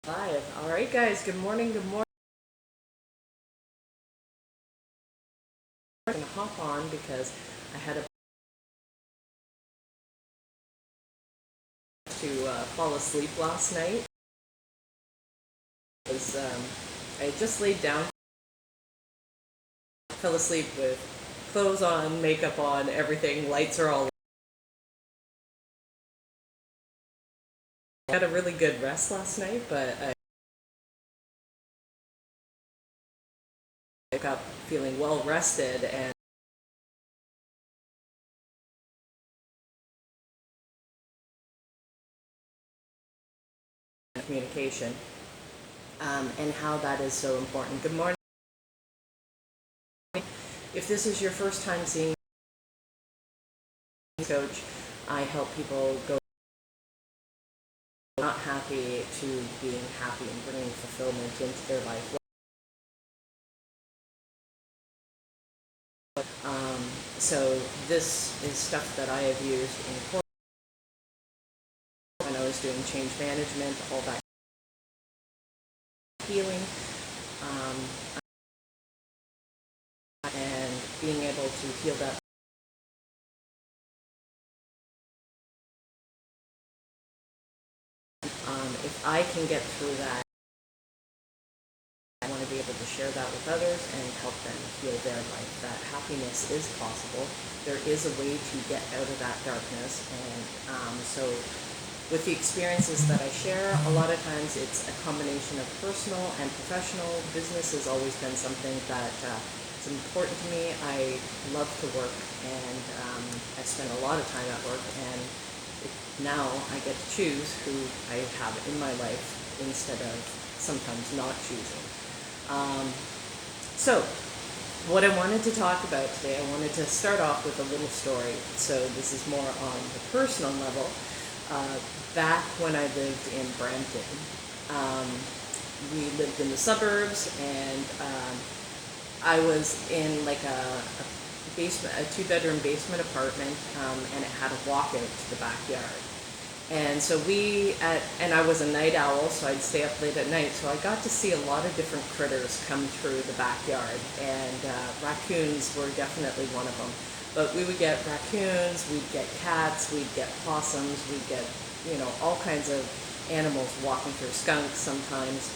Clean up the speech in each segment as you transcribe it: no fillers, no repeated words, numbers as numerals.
Live. All right, guys. Good morning. Good morning. I'm gonna hop on because I had to fall asleep last night. Was I just laid down, fell asleep with clothes on, makeup on, everything. Lights are all. I had a really good rest last night, but I woke up feeling well rested and communication, and how that is so important. Good morning. If this is your first time seeing Coach, I help people go not happy to being happy and bringing fulfillment into their life. So this is stuff that I have used in corporate when I was doing change management, all that healing, um, and being able to heal that. If I can get through that, I want to be able to share that with others and help them heal their life. That happiness is possible. There is a way to get out of that darkness, and so with the experiences that I share, a lot of times it's a combination of personal and professional. Business has always been something that is important to me. I love to work, and I spend a lot of time at work, and now I get to choose who I have in my life instead of sometimes not choosing. So what I wanted to talk about today, I wanted to start off with a little story. So this is more on the personal level. Back when I lived in Brampton, we lived in the suburbs, and I was in like a basement, a 2-bedroom basement apartment, and it had a walkout to the backyard. And so and I was a night owl, so I'd stay up late at night. So I got to see a lot of different critters come through the backyard, and raccoons were definitely one of them. But we would get raccoons, we'd get cats, we'd get possums, we'd get, all kinds of animals walking through, skunks sometimes.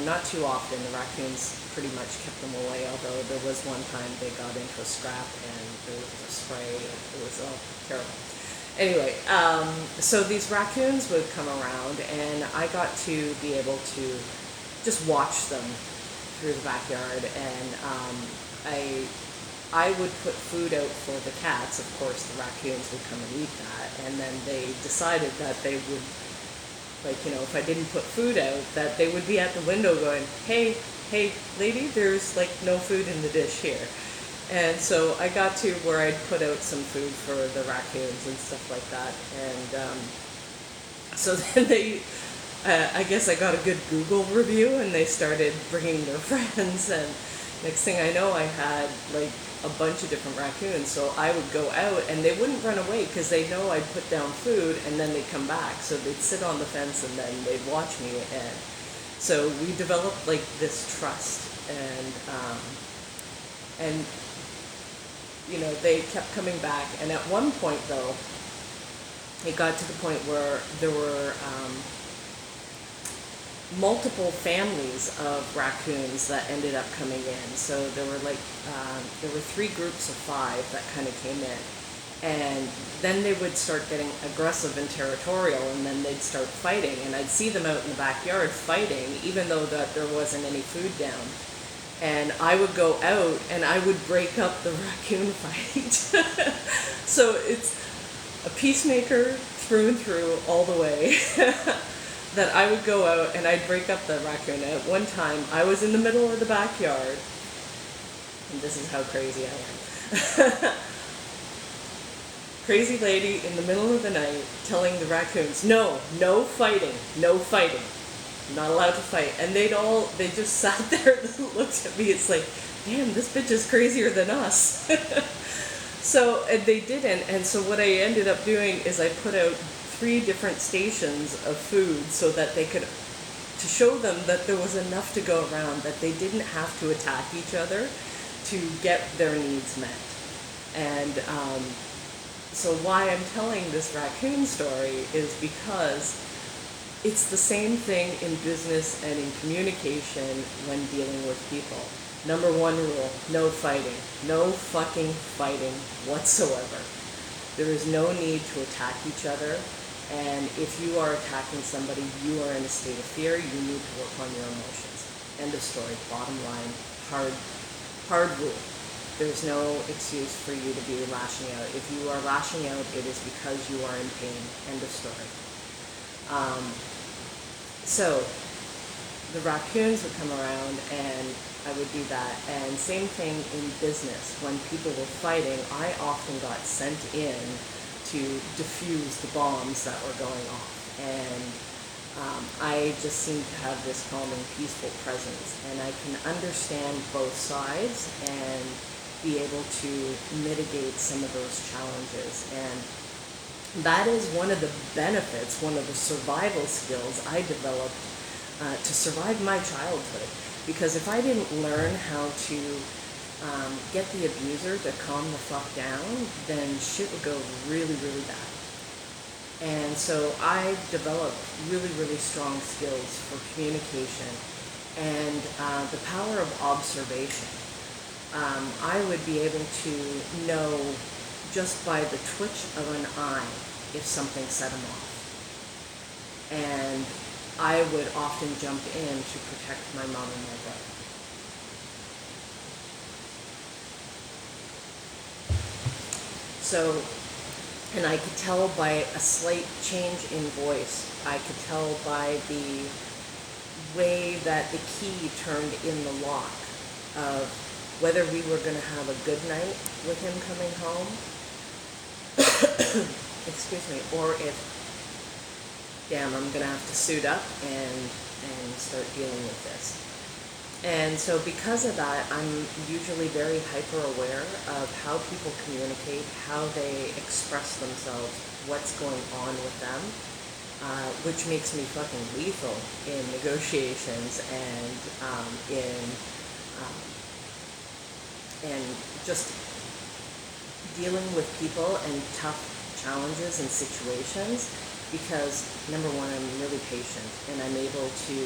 Not too often. The raccoons pretty much kept them away, although there was one time they got into a scrap and there was a spray. It was all terrible. Anyway, so these raccoons would come around, and I got to be able to just watch them through the backyard, and I would put food out for the cats. Of course, the raccoons would come and eat that, and then they decided that they would, if I didn't put food out, that they would be at the window going, hey, lady, there's no food in the dish here. And so I got to where I'd put out some food for the raccoons and stuff like that. And so then I guess I got a good Google review, and they started bringing their friends. And next thing I know, I had a bunch of different raccoons. So I would go out, and they wouldn't run away because they know I'd put down food, and then they'd come back. So they'd sit on the fence, and then they'd watch me. And so we developed this trust, and they kept coming back. And at one point, though, it got to the point where there were multiple families of raccoons that ended up coming in. So there were 3 groups of 5 that kind of came in. And then they would start getting aggressive and territorial, and then they'd start fighting. And I'd see them out in the backyard fighting, even though that there wasn't any food down. And I would go out, and I would break up the raccoon fight. So it's a peacemaker through and through all the way. That I would go out, and I'd break up the raccoon. At one time, I was in the middle of the backyard, and this is how crazy I am. Crazy lady in the middle of the night telling the raccoons, no fighting, no fighting. Not allowed to fight. And they just sat there and looked at me. It's like, damn, this bitch is crazier than us. So, and they didn't. And so what I ended up doing is I put out 3 different stations of food so that they could to show them that there was enough to go around, that they didn't have to attack each other to get their needs met. And so why I'm telling this raccoon story is because it's the same thing in business and in communication when dealing with people. Number one rule, no fighting. No fucking fighting whatsoever. There is no need to attack each other. And if you are attacking somebody, you are in a state of fear. You need to work on your emotions. End of story. Bottom line. Hard rule. There's no excuse for you to be lashing out. If you are lashing out, it is because you are in pain. End of story. So the raccoons would come around and I would do that. And same thing in business. When people were fighting, I often got sent in to diffuse the bombs that were going off. And I just seem to have this calming, peaceful presence. And I can understand both sides and be able to mitigate some of those challenges. And that is one of the benefits, one of the survival skills I developed to survive my childhood. Because if I didn't learn how to get the abuser to calm the fuck down, then shit would go really, really bad. And so I developed really, really strong skills for communication and the power of observation. I would be able to know just by the twitch of an eye if something set them off. And I would often jump in to protect my mom and my brother. So, and I could tell by a slight change in voice. I could tell by the way that the key turned in the lock of whether we were going to have a good night with him coming home, excuse me, or if, damn, I'm going to have to suit up and start dealing with this. And so because of that, I'm usually very hyper-aware of how people communicate, how they express themselves, what's going on with them, which makes me fucking lethal in negotiations and just dealing with people and tough challenges and situations, because number one, I'm really patient and I'm able to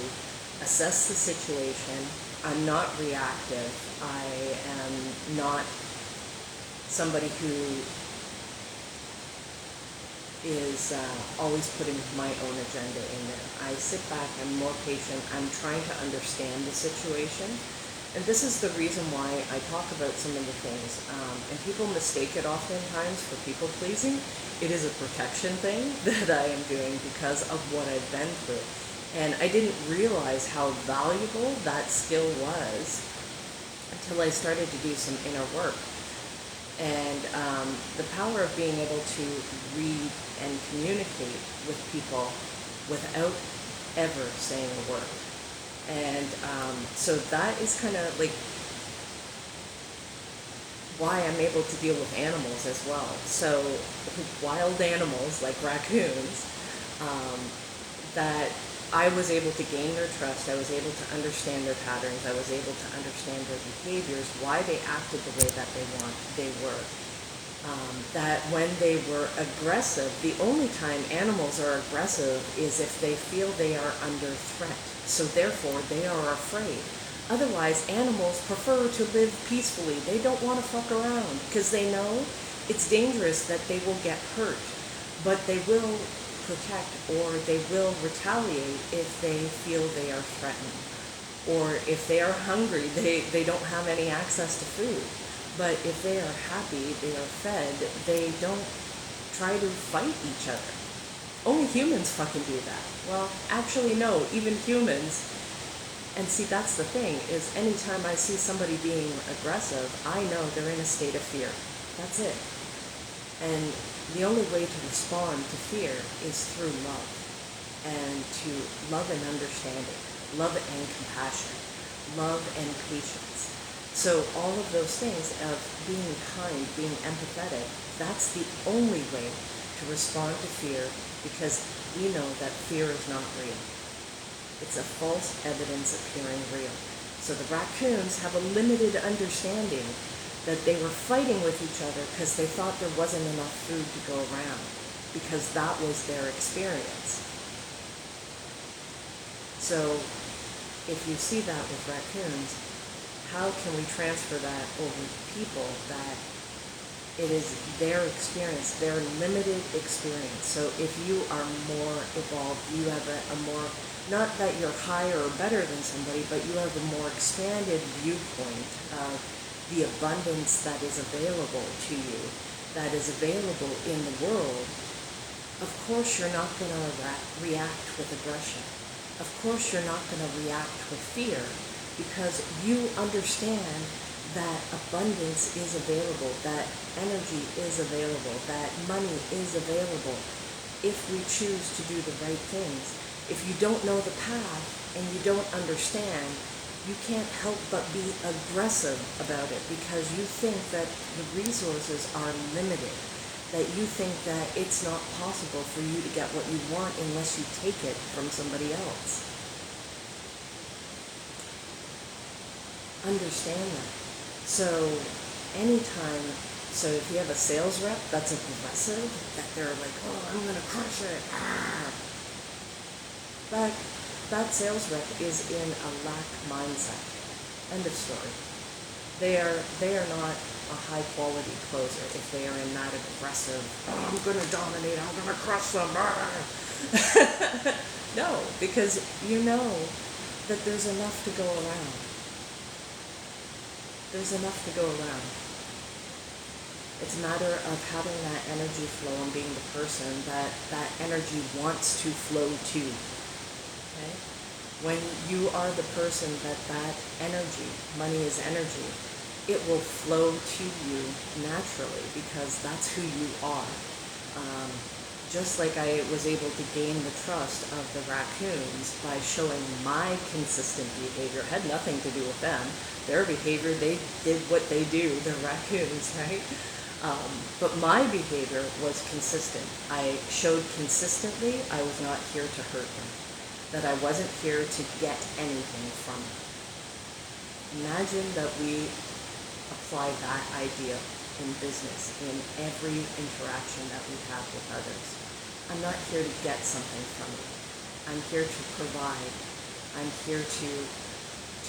assess the situation. I'm not reactive. I am not somebody who is always putting my own agenda in there. I sit back, I'm more patient, I'm trying to understand the situation. And this is the reason why I talk about some of the things. And people mistake it oftentimes for people pleasing. It is a protection thing that I am doing because of what I've been through. And I didn't realize how valuable that skill was until I started to do some inner work. And the power of being able to read and communicate with people without ever saying a word. And so that is kind of like why I'm able to deal with animals as well. So wild animals like raccoons, that I was able to gain their trust, I was able to understand their patterns, I was able to understand their behaviors, why they acted the way that they were. That when they were aggressive, the only time animals are aggressive is if they feel they are under threat. So therefore, they are afraid. Otherwise, animals prefer to live peacefully. They don't want to fuck around because they know it's dangerous, that they will get hurt. But they will protect or they will retaliate if they feel they are threatened. Or if they are hungry, they don't have any access to food. But if they are happy, they are fed, they don't try to fight each other. Only humans fucking do that. Well, actually no, even humans. And see, that's the thing, is anytime I see somebody being aggressive, I know they're in a state of fear. That's it. And the only way to respond to fear is through love. And to love and understanding, love and compassion, love and patience. So all of those things of being kind, being empathetic, that's the only way to respond to fear, because we know that fear is not real. It's a false evidence appearing real. So the raccoons have a limited understanding that they were fighting with each other because they thought there wasn't enough food to go around, because that was their experience. So if you see that with raccoons, how can we transfer that over to people, that it is their experience, their limited experience? So if you are more evolved, you have a more, not that you're higher or better than somebody, but you have a more expanded viewpoint of the abundance that is available to you, that is available in the world. Of course you're not going to react with aggression. Of course you're not going to react with fear, because you understand that abundance is available, that energy is available, that money is available if we choose to do the right things. If you don't know the path and you don't understand, you can't help but be aggressive about it, because you think that the resources are limited, that you think that it's not possible for you to get what you want unless you take it from somebody else. Understand that. So if you have a sales rep that's aggressive, that they're like, oh, I'm going to crush it. That sales rep is in a lack mindset. End of story. They are not a high quality closer if they are in that aggressive, oh, I'm going to dominate, I'm going to crush them. No, because you know that there's enough to go around. There's enough to go around. It's a matter of having that energy flow and being the person that that energy wants to flow to. Okay? When you are the person that energy, money is energy, it will flow to you naturally, because that's who you are. Just like I was able to gain the trust of the raccoons by showing my consistent behavior. It had nothing to do with them. Their behavior, they did what they do. They're raccoons, right? But my behavior was consistent. I showed consistently I was not here to hurt them, that I wasn't here to get anything from them. Imagine that we apply that idea in business, in every interaction that we have with others. I'm not here to get something from you. I'm here to provide. I'm here to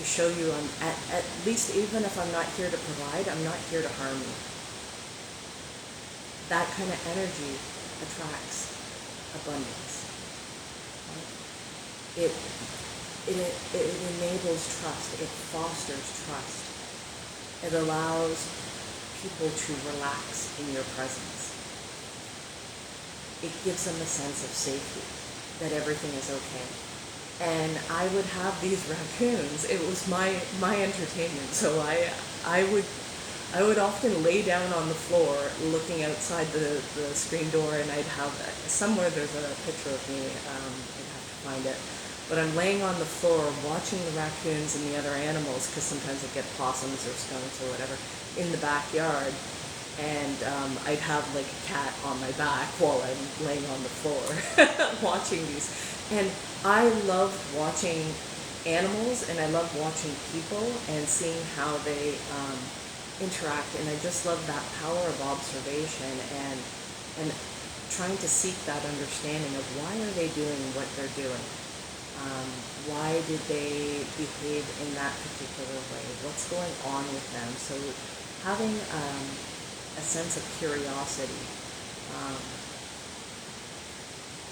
show you, at least even if I'm not here to provide, I'm not here to harm you. That kind of energy attracts abundance. It enables trust. It fosters trust. It allows people to relax in your presence. It gives them a sense of safety, that everything is okay. And I would have these raccoons. It was my entertainment. So I would often lay down on the floor looking outside the screen door, and I'd have, somewhere there's a picture of me, I'd have to find it. But I'm laying on the floor watching the raccoons and the other animals, because sometimes I get possums or skunks or whatever in the backyard. And I'd have like a cat on my back while I'm laying on the floor watching these. And I love watching animals, and I love watching people and seeing how they interact. And I just love that power of observation and trying to seek that understanding of why are they doing what they're doing. Why did they behave in that particular way? What's going on with them? So having a sense of curiosity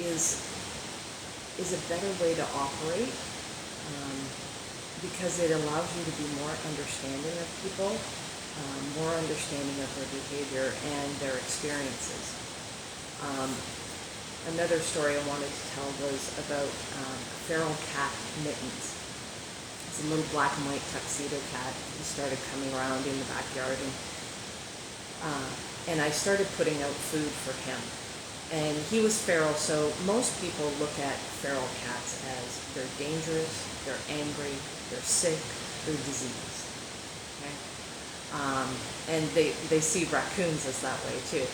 is a better way to operate, because it allows you to be more understanding of people, more understanding of their behavior and their experiences. Another story I wanted to tell was about a feral cat, Mittens. It's a little black and white tuxedo cat. He started coming around in the backyard, and I started putting out food for him. And he was feral, so most people look at feral cats as they're dangerous, they're angry, they're sick, they're diseased. Okay? And they see raccoons as that way too.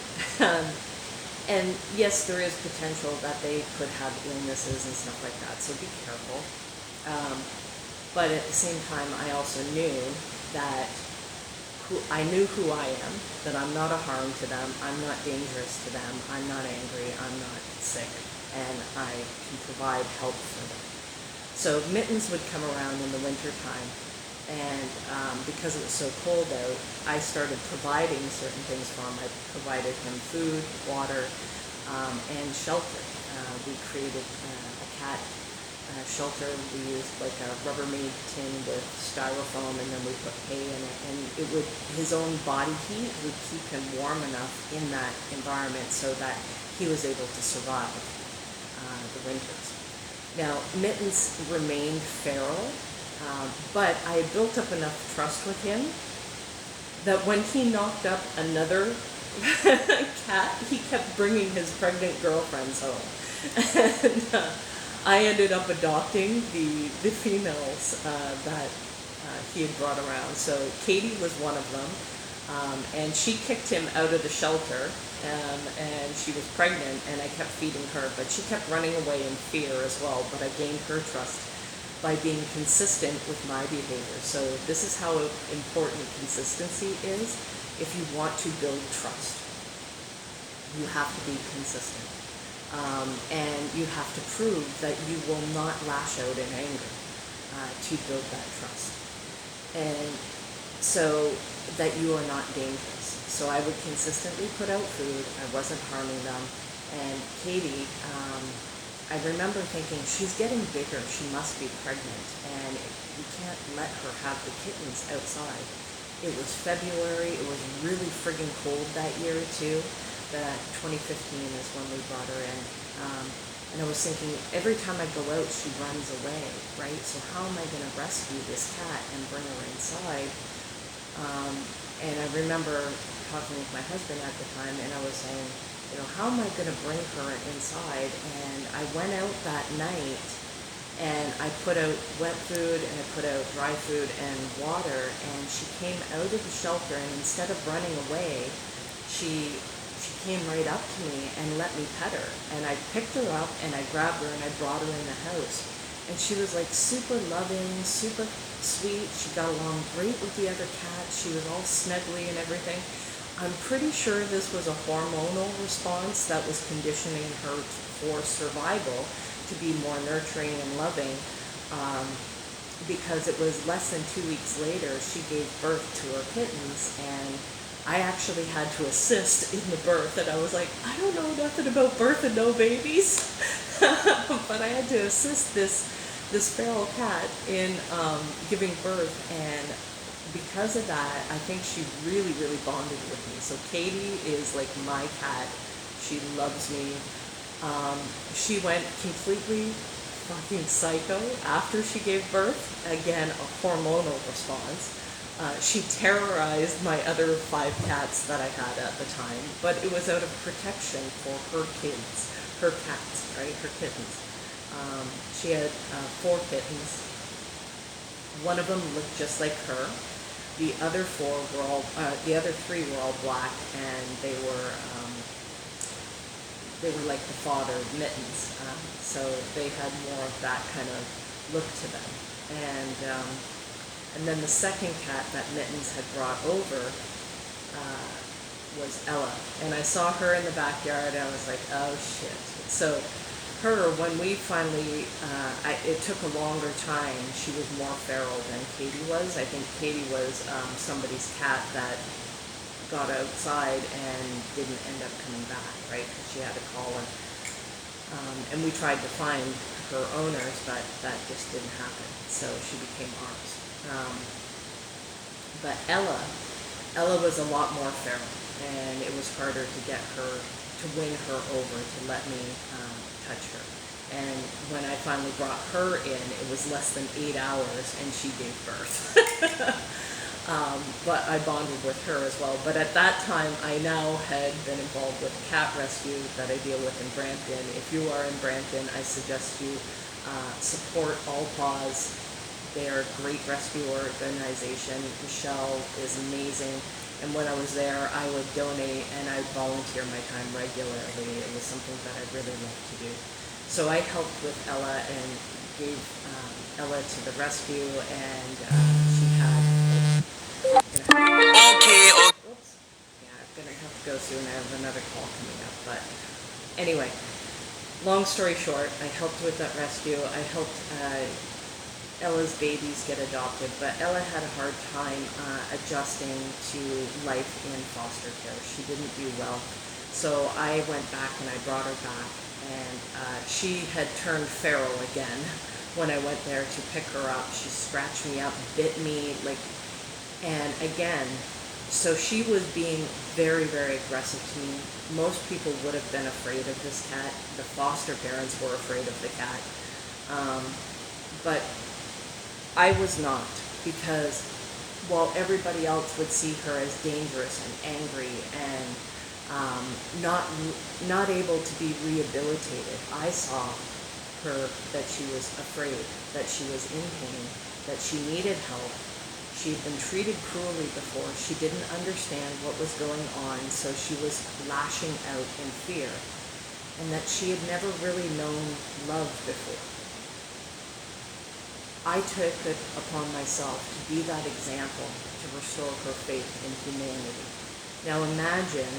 And yes, there is potential that they could have illnesses and stuff like that, so be careful. But at the same time, I also knew that I knew who I am, that I'm not a harm to them, I'm not dangerous to them, I'm not angry, I'm not sick, and I can provide help for them. So Mittens would come around in the winter time, and because it was so cold out, I started providing certain things for him. I provided him food, water, and shelter. We created a cat shelter. We used like a Rubbermaid tin with styrofoam, and then we put hay in it, and his own body heat would keep him warm enough in that environment so that he was able to survive the winters. Now, Mittens remained feral, but I had built up enough trust with him that when he knocked up another cat, he kept bringing his pregnant girlfriends home. And I ended up adopting the females that he had brought around. So Katie was one of them, and she kicked him out of the shelter, and she was pregnant, and I kept feeding her, but she kept running away in fear as well, but I gained her trust by being consistent with my behavior. So this is how important consistency is. If you want to build trust, you have to be consistent. And you have to prove that you will not lash out in anger to build that trust. And so that you are not dangerous. So I would consistently put out food. I wasn't harming them. And Katie, I remember thinking, she's getting bigger. She must be pregnant. And we can't let her have the kittens outside. It was February. It was really friggin' cold that year too. That 2015 is when we brought her in. And I was thinking, every time I go out, she runs away, right? So how am I going to rescue this cat and bring her inside? And I remember talking with my husband at the time, and I was saying, how am I going to bring her inside? And I went out that night, and I put out wet food, and I put out dry food and water, and she came out of the shelter, and instead of running away, she came right up to me and let me pet her. And I picked her up, and I grabbed her, and I brought her in the house. And she was like super loving, super sweet. She got along great with the other cats. She was all snuggly and everything. I'm pretty sure this was a hormonal response that was conditioning her for survival to be more nurturing and loving, because it was less than 2 weeks later she gave birth to her kittens, and I actually had to assist in the birth, and I was like, I don't know nothing about birth and no babies, but I had to assist this feral cat in giving birth, and because of that, I think she really, really bonded with me. So Katie is like my cat. She loves me. She went completely fucking psycho after she gave birth. Again, a hormonal response. She terrorized my other 5 cats that I had at the time, but it was out of protection for her kids, her cats, right, her kittens. She had 4 kittens. One of them looked just like her. The other 3 were all black, and they were like the father, Mittens. So they had more of that kind of look to them. And then the second cat that Mittens had brought over was Ella. And I saw her in the backyard, and I was like, oh shit. So her, when we finally, it took a longer time. She was more feral than Katie was. I think Katie was somebody's cat that got outside and didn't end up coming back, right? Because she had a collar. And we tried to find her owners, but that just didn't happen. So she became ours. But Ella was a lot more feral, and it was harder to get her, to win her over, to let me touch her. And when I finally brought her in, it was less than 8 hours, and she gave birth. But I bonded with her as well. But at that time, I now had been involved with cat rescue that I deal with in Brampton. If you are in Brampton, I suggest you support All Paws. They are a great rescue organization. Michelle is amazing. And when I was there, I would donate and I'd volunteer my time regularly. It was something that I really loved to do. So I helped with Ella and gave Ella to the rescue, and she had. Okay. Oops. Yeah, I'm gonna have to go soon. I have another call coming up. But anyway, long story short, I helped with that rescue. I helped Ella's babies get adopted, but Ella had a hard time adjusting to life in foster care. She didn't do well. So I went back and I brought her back, and she had turned feral again when I went there to pick her up. She scratched me up, bit me, and again, so she was being very, very aggressive to me. Most people would have been afraid of this cat. The foster parents were afraid of the cat. But I was not, because while everybody else would see her as dangerous and angry and not able to be rehabilitated, I saw her that she was afraid, that she was in pain, that she needed help. She had been treated cruelly before. She didn't understand what was going on, so she was lashing out in fear, and that she had never really known love before. I took it upon myself to be that example, to restore her faith in humanity. Now imagine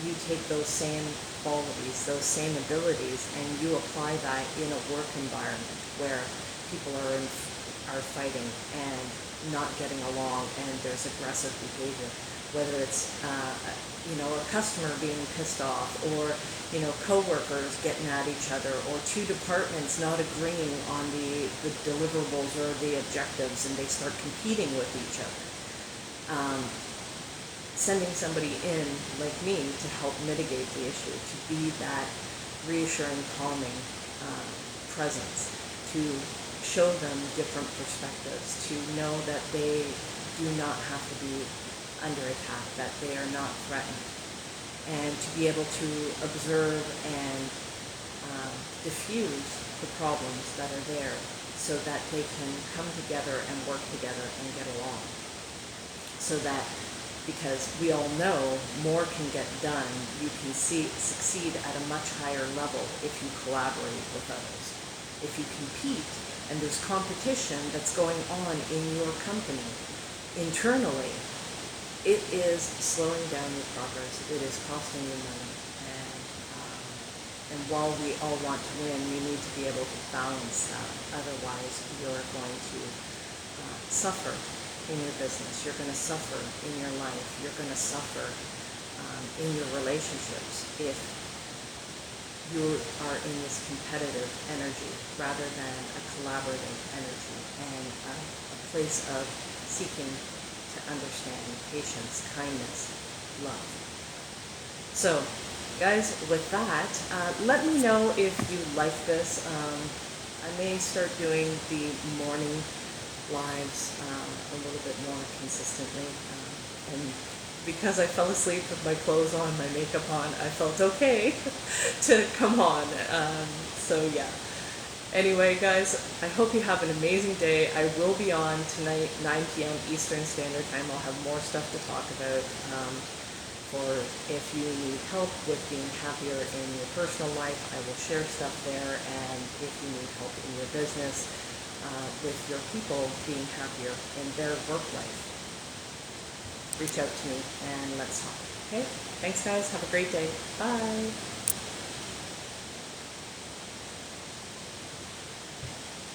you take those same qualities, those same abilities, and you apply that in a work environment where people are fighting and not getting along, and there's aggressive behavior, whether it's a customer being pissed off, or coworkers getting at each other, or two departments not agreeing on the deliverables or the objectives, and they start competing with each other. Sending somebody in like me to help mitigate the issue, to be that reassuring, calming presence, to show them different perspectives, to know that they do not have to be under attack, that they are not threatened, and to be able to observe and diffuse the problems that are there so that they can come together and work together and get along. So that, because we all know more can get done, you can succeed at a much higher level if you collaborate with others. If you compete and there's competition that's going on in your company internally, it is slowing down your progress. It is costing you money. And while we all want to win, you need to be able to balance that. Otherwise, you're going to suffer in your business. You're going to suffer in your life. You're going to suffer in your relationships if you are in this competitive energy rather than a collaborative energy, and a place of seeking to understand, patience, kindness, love. So, guys, with that, let me know if you like this. I may start doing the morning lives a little bit more consistently. And because I fell asleep with my clothes on, my makeup on, I felt okay to come on. So yeah. Anyway, guys, I hope you have an amazing day. I will be on tonight, 9 p.m. Eastern Standard Time. I'll have more stuff to talk about. For if you need help with being happier in your personal life, I will share stuff there. And if you need help in your business, with your people being happier in their work life, reach out to me and let's talk. Okay? Thanks, guys. Have a great day. Bye.